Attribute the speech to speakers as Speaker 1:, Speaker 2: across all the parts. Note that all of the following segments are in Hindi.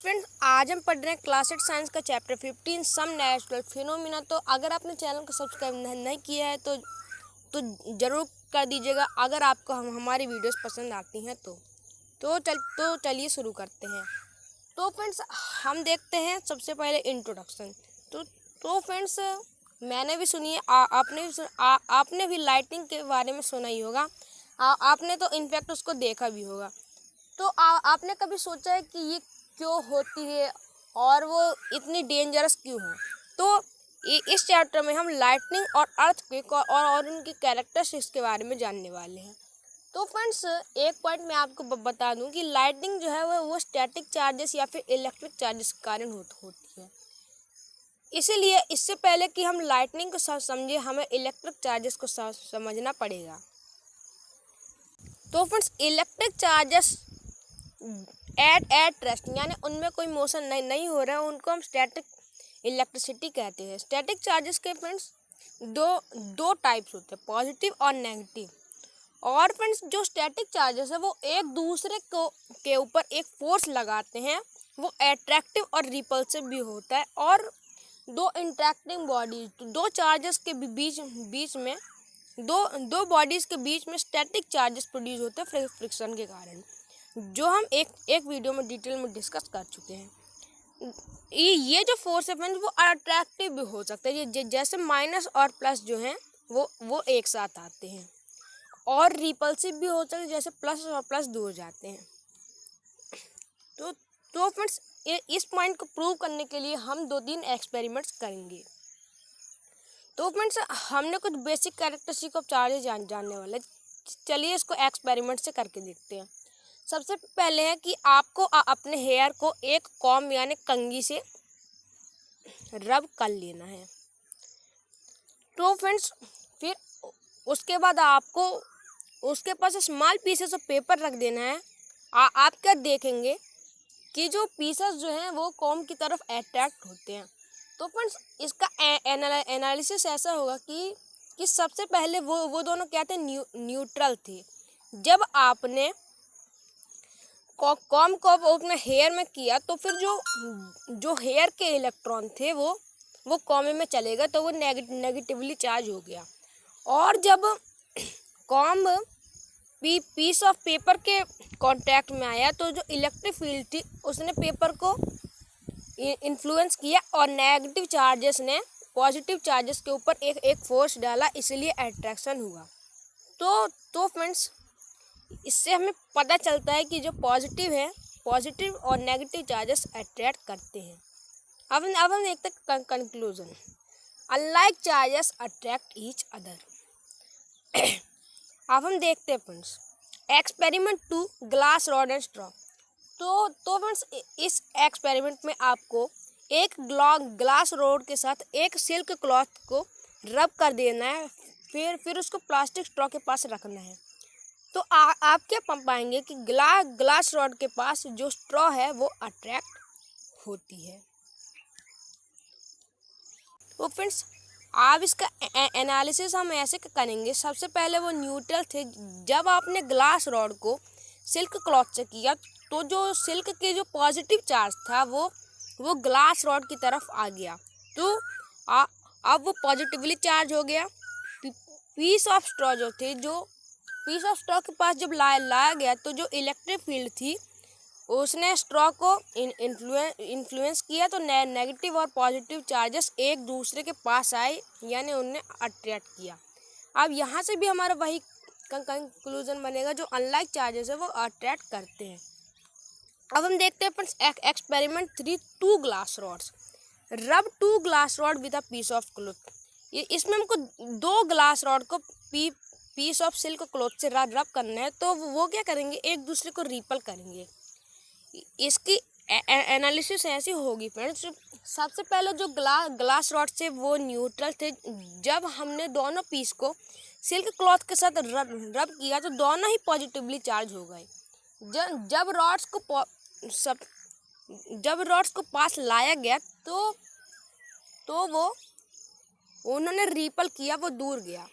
Speaker 1: फ्रेंड्स, आज हम पढ़ रहे हैं क्लास 8 साइंस का चैप्टर 15 सम नेचुरल फिनोमिना। तो अगर आपने चैनल को सब्सक्राइब नहीं किया है तो ज़रूर कर दीजिएगा अगर आपको हमारी वीडियोस पसंद आती हैं तो चलिए शुरू करते हैं। तो फ्रेंड्स, हम देखते हैं सबसे पहले इंट्रोडक्शन। तो फ्रेंड्स, मैंने भी सुनी है, आपने भी लाइटिंग के बारे में सुना ही होगा। आपने तो इनफैक्ट उसको देखा भी होगा। तो आपने कभी सोचा है कि ये क्यों होती है और वो इतनी डेंजरस क्यों है? तो इस चैप्टर में हम लाइटनिंग और अर्थक्वेक और उनकी कैरेक्टरिस्टिक्स के बारे में जानने वाले हैं। तो फ्रेंड्स, एक पॉइंट मैं आपको बता दूं कि लाइटनिंग जो है वो स्टैटिक चार्जेस या फिर इलेक्ट्रिक चार्जेस के कारण होती है। इसीलिए इससे पहले कि हम लाइटनिंग को समझे, हमें इलेक्ट्रिक चार्जेस को समझना पड़ेगा। तो friends, electric charges at rest यानी उनमें कोई मोशन नहीं हो रहा है, उनको हम स्टैटिक इलेक्ट्रिसिटी कहते हैं। स्टैटिक चार्जेस के फ्रेंड्स दो टाइप्स होते हैं, पॉजिटिव और नेगेटिव। और फ्रेंड्स, जो स्टैटिक चार्जेस है वो एक दूसरे को के ऊपर एक फोर्स लगाते हैं, वो अट्रैक्टिव और रिपल्सिव भी होता है। और दो इंटरेक्टिंग बॉडीज, दो चार्जेस के बीच में दो बॉडीज के बीच में स्टैटिक चार्जेस प्रोड्यूस होते हैं फ्रिक्शन के कारण, जो हम एक वीडियो में डिटेल में डिस्कस कर चुके हैं। ये जो फोर्स है फ्रेंड्स वो अट्रैक्टिव भी हो सकता है, जैसे माइनस और प्लस जो हैं वो एक साथ आते हैं, और रिपल्सिव भी हो सकता है, जैसे प्लस और प्लस दूर जाते हैं। तो फ्रेंड्स, इस पॉइंट को प्रूव करने के लिए हम 2-3 एक्सपेरिमेंट्स करेंगे। तो फ्रेंड्स, हमने कुछ बेसिक कैरेक्टरिस्टिक ऑफ चार्जेस जानने वाले। चलिए इसको एक्सपेरिमेंट से करके देखते हैं। सबसे पहले है कि आपको अपने हेयर को एक कॉम्ब यानी कंघी से रब कर लेना है। तो फ्रेंड्स, फिर उसके बाद आपको उसके पास स्मॉल पीसेस ऑफ पेपर रख देना है। आप क्या देखेंगे कि जो पीसेस जो हैं वो कॉम्ब की तरफ अट्रैक्ट होते हैं। तो फ्रेंड्स, इसका एनालिसिस ऐसा होगा कि सबसे पहले वो दोनों क्या थे, न्यूट्रल थे। जब आपने कॉम्ब को अपने हेयर में किया तो फिर जो हेयर के इलेक्ट्रॉन थे वो कॉम्ब में चले गए, तो वो नेगेटिवली चार्ज हो गया। और जब कॉम्ब पीस ऑफ पेपर के कांटेक्ट में आया तो जो इलेक्ट्रिक फील्ड थी उसने पेपर को इन्फ्लुएंस किया और नेगेटिव चार्जेस ने पॉजिटिव चार्जेस के ऊपर एक फोर्स डाला, इसलिए अट्रैक्शन हुआ। तो फ्रेंड्स, इससे हमें पता चलता है कि जो पॉजिटिव और नेगेटिव चार्जेस अट्रैक्ट करते हैं। अब हम देखते हैं conclusion. Unlike charges attract each other. अब हम देखते हैं friends experiment 2 glass rod and straw. तो फ्रेंड्स, इस एक्सपेरिमेंट में आपको एक ग्लास रॉड के साथ एक सिल्क क्लॉथ को रब कर देना है, फिर उसको प्लास्टिक स्ट्रॉ के पास रखना है। तो आप क्या पाएंगे कि ग्लास रॉड के पास जो स्ट्रॉ है वो अट्रैक्ट होती है। तो फ्रेंड्स, आप इसका एनालिसिस हम ऐसे करेंगे। सबसे पहले वो न्यूट्रल थे। जब आपने ग्लास रॉड को सिल्क क्लॉथ से किया तो जो सिल्क के जो पॉजिटिव चार्ज था वो ग्लास रॉड की तरफ आ गया, तो अब वो पॉजिटिवली चार्ज हो गया। Piece of straw piece of straw के पास जब लाया गया तो जो इलेक्ट्रिक फील्ड थी उसने स्ट्रॉ को इन्फ्लुएंस किया, तो नेगेटिव और पॉजिटिव चार्जेस एक दूसरे के पास आए, यानी उन्हें अट्रैक्ट किया। अब यहाँ से भी हमारा वही कंक्लूजन बनेगा, जो अनलाइक चार्जेस है वो अट्रैक्ट करते हैं। अब हम देखते हैं friends experiment 3 2 glass rods. Rub 2 glass rod with a piece of cloth. इसमें हमको 2 ग्लास रॉड को पीस ऑफ सिल्क क्लॉथ से रब करना है। तो वो क्या करेंगे, एक दूसरे को रिपल करेंगे। इसकी एनालिसिस ऐसी होगी फ्रेंड्स। सबसे पहले जो ग्लास रॉड से वो न्यूट्रल थे। जब हमने दोनों पीस को सिल्क क्लॉथ के साथ रब किया तो दोनों ही पॉजिटिवली चार्ज हो गए। जब रॉड्स को पास लाया गया तो वो उन्होंने रिपल किया, वो दूर गया,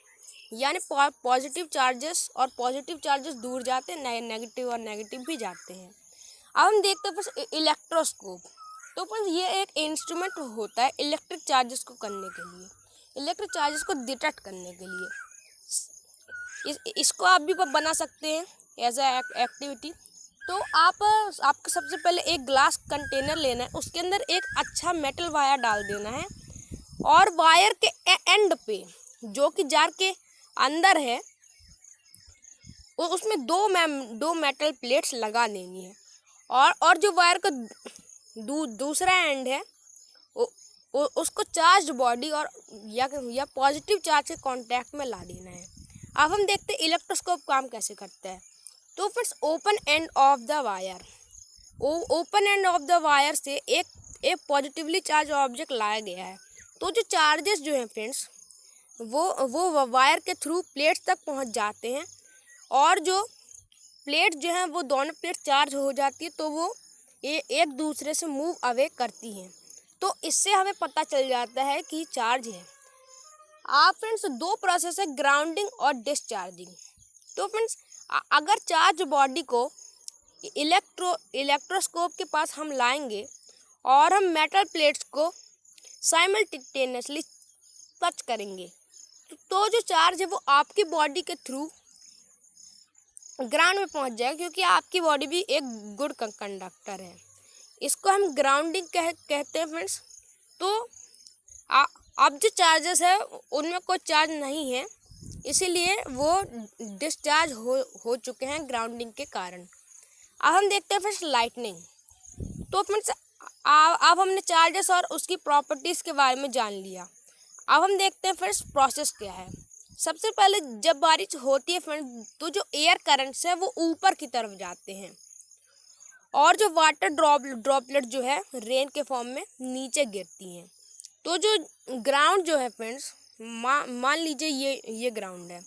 Speaker 1: यानी पॉजिटिव चार्जेस दूर जाते हैं, नेगेटिव और नेगेटिव भी जाते हैं। अब हम देखते हैं फिर इलेक्ट्रोस्कोप। तो फिर ये एक इंस्ट्रूमेंट होता है इलेक्ट्रिक चार्जेस को करने के लिए, इलेक्ट्रिक चार्जेस को डिटेक्ट करने के लिए। इसको आप भी बना सकते हैं एज ए एक्टिविटी। तो आपको सबसे पहले एक ग्लास कंटेनर लेना है, उसके अंदर एक अच्छा मेटल वायर डाल देना है और वायर के एंड पे जो कि जार के अंदर है उसमें दो मेटल प्लेट्स लगा देनी है और जो वायर का दूसरा एंड है उसको चार्ज बॉडी और या पॉजिटिव चार्ज के कांटेक्ट में ला देना है। अब हम देखते हैं इलेक्ट्रोस्कोप काम कैसे करता है। तो friends open end of the wire, open end of the wire से एक पॉजिटिवली चार्ज ऑब्जेक्ट लाया गया है। तो जो चार्जेस जो हैं फ्रेंड्स वो वायर के थ्रू प्लेट्स तक पहुंच जाते हैं और जो प्लेट जो हैं वो दोनों प्लेट चार्ज हो जाती है, तो वो एक दूसरे से मूव अवे करती हैं। तो इससे हमें पता चल जाता है कि चार्ज है। आप फ्रेंड्स दो प्रोसेस है, ग्राउंडिंग और डिस्चार्जिंग। तो फ्रेंड्स अगर चार्ज बॉडी को इलेक्ट्रोस्कोप के पास हम लाएंगे और हम मेटल प्लेट्स को साइमल्टेनियसली टच करेंगे तो जो चार्ज है वो आपकी बॉडी के थ्रू ग्राउंड में पहुंच जाएगा, क्योंकि आपकी बॉडी भी एक गुड कंडक्टर है। इसको हम ग्राउंडिंग कहते हैं फ्रेंड्स। तो अब जो चार्जेस है उनमें कोई चार्ज नहीं है, इसीलिए वो डिस्चार्ज हो चुके हैं ग्राउंडिंग के कारण। अब हम देखते हैं फ्रेंड्स लाइटनिंग। तो फ्रेंड्स अब हमने चार्जेस और उसकी प्रॉपर्टीज़ के बारे में जान लिया। अब हम देखते हैं फ्रेंड्स प्रोसेस क्या है। सबसे पहले जब बारिश होती है फ्रेंड्स तो जो एयर करंट्स है वो ऊपर की तरफ जाते हैं और जो वाटर ड्रॉपलेट जो है रेन के फॉर्म में नीचे गिरती हैं। तो जो ग्राउंड जो है फ्रेंड्स मान लीजिए ये ग्राउंड है,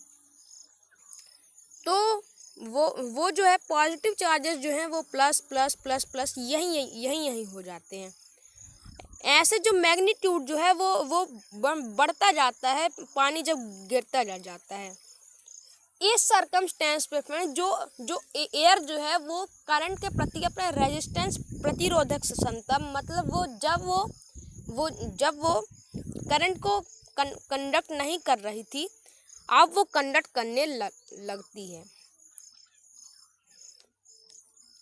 Speaker 1: तो वो जो है पॉजिटिव चार्जेस जो हैं वो प्लस प्लस प्लस प्लस यहीं हो जाते हैं। ऐसे जो मैग्नीट्यूड जो है वो बढ़ता जाता है पानी जब गिरता जाता है। इस सर्कमस्टेंस पे फ्रेंड जो एयर जो है वो करंट के प्रति अपना रेजिस्टेंस प्रतिरोधक क्षमता, मतलब जब वो करंट को कंडक्ट नहीं कर रही थी अब वो कंडक्ट करने लगती है।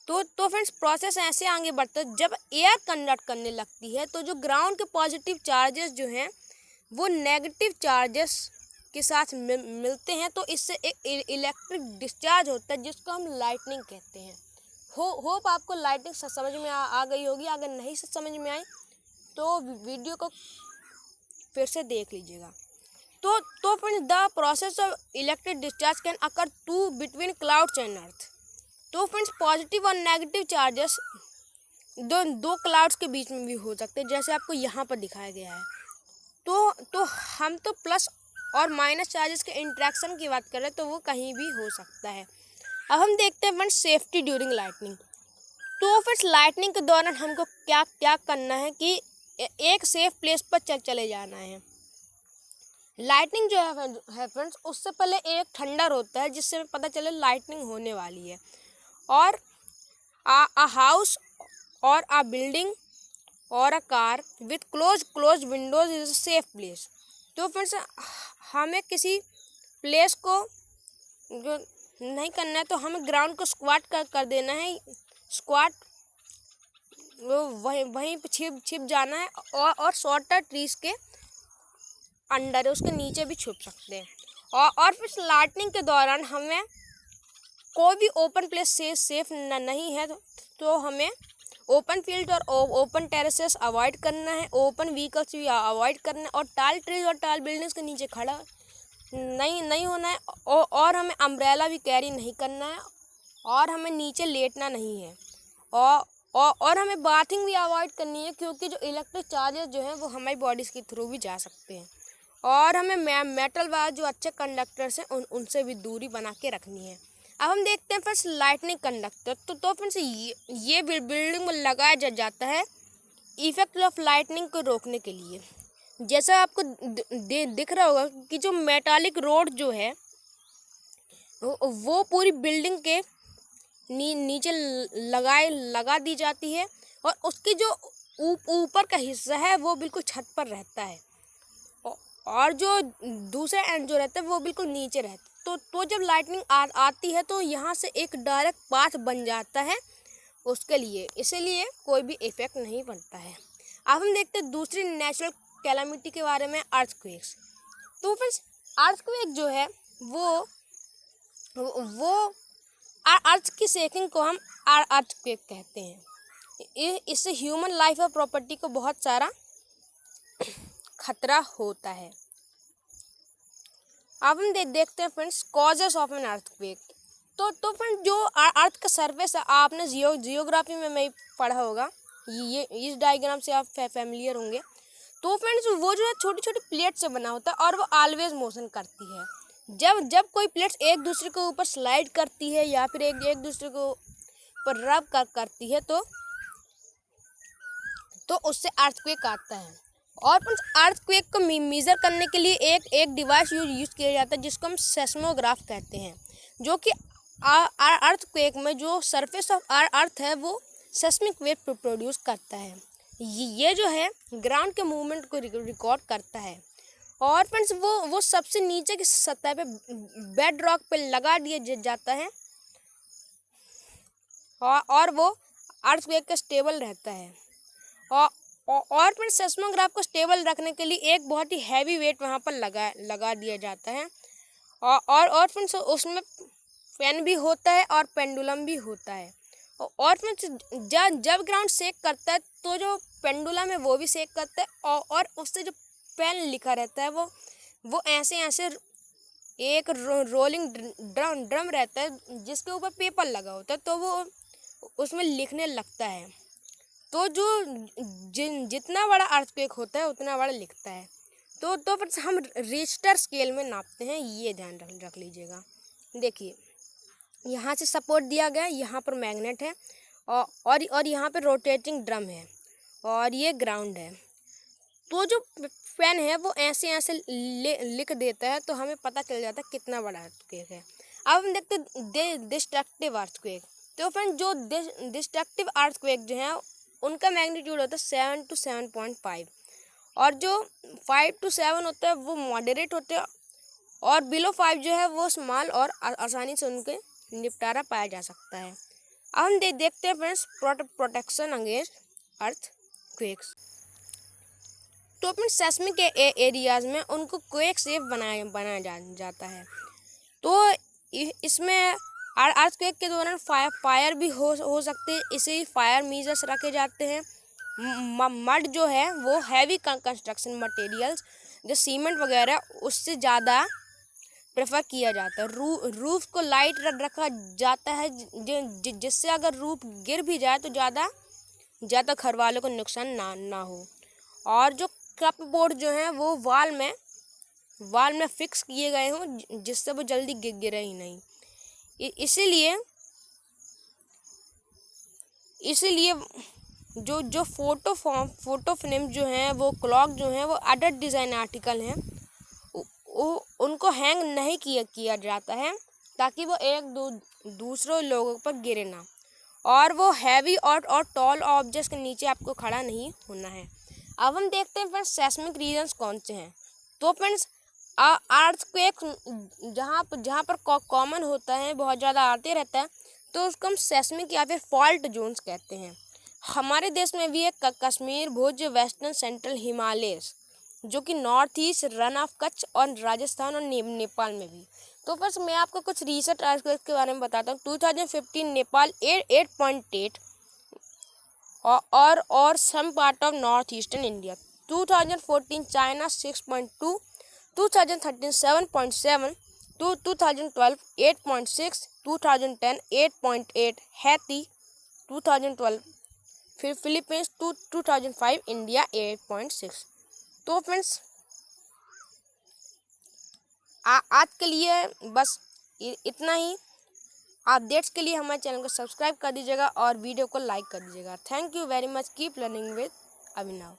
Speaker 1: तो फ्रेंड्स प्रोसेस ऐसे आगे बढ़ता है, जब एयर कंडक्ट करने लगती है तो जो ग्राउंड के पॉजिटिव चार्जेस जो हैं वो नेगेटिव चार्जेस के साथ मिलते हैं, तो इससे एक इलेक्ट्रिक डिस्चार्ज होता है जिसको हम लाइटनिंग कहते हैं। होप आपको लाइटनिंग समझ में आ गई होगी। अगर नहीं समझ में आई तो वीडियो को फिर से देख लीजिएगा। तो friends the process of electric discharge can occur to between clouds and earth. तो फ्रेंड्स पॉजिटिव और नेगेटिव चार्जेस दो क्लाउड्स के बीच में भी हो सकते हैं, जैसे आपको यहाँ पर दिखाया गया है। तो हम तो प्लस और माइनस चार्जेस के इंट्रैक्शन की बात कर रहे हैं, तो वो कहीं भी हो सकता है। अब हम देखते हैं फ्रेंड्स सेफ्टी ड्यूरिंग लाइटनिंग। तो फ्रेंड्स लाइटनिंग के दौरान हमको क्या क्या करना है कि एक सेफ प्लेस पर चले जाना है। लाइटनिंग जो है फ्रेंड्स उससे पहले एक थंडर होता है जिससे पता चले लाइटनिंग होने वाली है। और a house or a building or a car with closed windows is a safe place। तो फ्रेंड्स हमें किसी प्लेस को जो नहीं करना है तो हमें ग्राउंड को स्क्वाट कर देना है। स्क्वाट वो वहीं पे छिप जाना है और शॉर्टर ट्रीज के अंडर है, उसके नीचे भी छुप सकते हैं। और फिर लाइटनिंग के दौरान हमें कोई भी ओपन प्लेस से सेफ नहीं है, तो हमें ओपन फील्ड और ओपन टेरेसेस अवॉइड करना है, ओपन व्हीकल्स भी अवॉइड करना है और टाल ट्रीज और टाल बिल्डिंग्स के नीचे खड़ा नहीं होना है। और हमें अम्ब्रेला भी कैरी नहीं करना है और हमें नीचे लेटना नहीं है। और हमें बाथिंग भी अवॉइड करनी है, क्योंकि जो इलेक्ट्रिक चार्जेस जो हैं वो हमारी बॉडीज के थ्रू भी जा सकते हैं। और हमें मेटल वायर जो अच्छे कंडक्टर्स हैं उनसे भी दूरी बना के रखनी है। अब हम देखते हैं फ्रेंड्स लाइटनिंग कंडक्टर। तो फ्रेंड्स ये बिल्डिंग में लगाया जाता है इफेक्ट ऑफ लाइटनिंग को रोकने के लिए। जैसा आपको दिख रहा होगा कि जो मेटालिक रोड जो है वो पूरी बिल्डिंग के नीचे लगा दी जाती है और उसकी जो ऊपर का हिस्सा है वो बिल्कुल छत पर रहता है और जो दूसरा एंड जो रहता है वो बिल्कुल नीचे रहता है। तो जब लाइटनिंग आती है तो यहाँ से एक डायरेक्ट पाथ बन जाता है उसके लिए, इसीलिए कोई भी इफेक्ट नहीं पड़ता है। अब हम देखते हैं दूसरी नेचुरल कैलामिटी के बारे में, अर्थक्वेक्स। तो फ्रेंड्स अर्थक्वेक जो है वो अर्थ की शेकिंग को हम अर्थक्वेक कहते हैं। इससे ह्यूमन लाइफ और प्रॉपर्टी को बहुत सारा खतरा होता है। अब हम देखते हैं friends causes of an earthquake. तो फ्रेंड्स जो अर्थ का सरफेस है, आपने जियोग्राफी में मैं पढ़ा होगा, ये इस डायग्राम से आप फैमिलियर होंगे। तो फ्रेंड्स वो जो है छोटी छोटी प्लेट से बना होता है और वो ऑलवेज मोशन करती है। जब कोई प्लेट्स एक दूसरे के ऊपर स्लाइड करती है या फिर एक दूसरे को पर रब करती है तो उससे अर्थक्वेक आता है। और फ्रेंड्स अर्थक्वेक को मेजर करने के लिए एक डिवाइस यूज किया जाता है जिसको हम सेस्मोग्राफ कहते हैं, जो कि अर्थक्वेक में जो सरफेस ऑफ अर्थ है वो सेस्मिक वेव प्रोड्यूस करता है। ये जो है ग्राउंड के मूवमेंट को रिकॉर्ड करता है। और फ्रेंड्स वो सबसे नीचे की सतह पे बेड रॉक पे लगा दिया जाता है और वो अर्थक्वेक का स्टेबल रहता है। और फिर सेस्मोग्राफ को स्टेबल रखने के लिए एक बहुत ही हैवी वेट वहाँ पर लगा दिया जाता है और फिर उसमें फैन भी होता है और पेंडुलम भी होता है। और फिर जब ग्राउंड शेक करता है तो जो पेंडुलम है वो भी शेक करता है और उससे जो फैन लिखा रहता है वो ऐसे एक रोलिंग ड्रम रहता है जिसके ऊपर पेपर लगा होता है, तो वो उसमें लिखने लगता है। तो जो जितना बड़ा अर्थक्वेक होता है उतना बड़ा लिखता है। तो फिर हम रिक्टर स्केल में नापते हैं, ये ध्यान रख लीजिएगा। देखिए यहाँ से सपोर्ट दिया गया, यहाँ पर मैग्नेट है और यहाँ पे रोटेटिंग ड्रम है और ये ग्राउंड है। तो जो फैन है वो ऐसे लिख देता है तो हमें पता चल जाता है कितना बड़ा अर्थक्वेक है। अब हम देखते हैं डिस्ट्रक्टिव अर्थक्वेक। तो फ्रेंड जो डिस्ट्रक्टिव अर्थक्वेक जो है उनका मैग्नीट्यूड होता है 7 to 7.5 और जो 5 to 7 होता है वो मॉडरेट होते हैं और बिलो 5 जो है वो स्मॉल और आसानी से उनके निपटारा पाया जा सकता है। अब हम देखते हैं फ्रेंड्स प्रोटेक्शन अगेंस्ट अर्थक्वेक्स। तो अपने सेस्मिक एरियाज में उनको क्वेक सेफ बनाया जाता है। तो इसमें अर्थक्वेक के दौरान फायर भी हो सकते हैं, इसे फायर मेजर्स रखे जाते हैं। मड जो है वो हैवी कंस्ट्रक्शन मटेरियल्स जो सीमेंट वगैरह उससे ज़्यादा प्रेफर किया जाता है। रूफ को लाइट रखा जाता है जिससे अगर रूफ गिर भी जाए तो ज़्यादा घर वालों को नुकसान ना हो। और जो कप बोर्ड जो है वो वाल में फिक्स किए गए हों जिससे वो जल्दी गिरे ही नहीं। इसीलिए जो फोटो फ्रेम जो है वो क्लॉक जो है वो अदर डिज़ाइन आर्टिकल हैं उनको हैंग नहीं किया जाता है ताकि वो दूसरों लोगों पर गिरे ना, और वो हैवी और टॉल ऑब्जेक्ट्स के नीचे आपको खड़ा नहीं होना है। अब हम देखते हैं फ्रेंड्स सेस्मिक रीजन्स कौन से हैं। तो फ्रेंड्स अर्थक्वेक जहाँ पर कॉमन होता है, बहुत ज़्यादा आते रहता है, तो उसको हम सेस्मिक या फिर फॉल्ट जोन्स कहते हैं। हमारे देश में भी एक कश्मीर, भुज, वेस्टर्न सेंट्रल हिमालयस जो कि north east run of Kutch और राजस्थान और नेपाल में भी। तो बस मैं आपको कुछ रिसेंट अर्थक्वेक के बारे में बताता हूँ। 2015 नेपाल 8.8 और some part of north eastern India. 2014 China 6.2, 2013 7.7, 2012 8.6, 2010 8.8 Haiti, 2012 फिर फिलीपींस 2005, इंडिया 8.6। तो फ्रेंड्स आज के लिए बस इतना ही। अपडेट्स के लिए हमारे चैनल को सब्सक्राइब कर दीजिएगा और वीडियो को लाइक कर दीजिएगा। Thank you very much. Keep learning with Abhinav.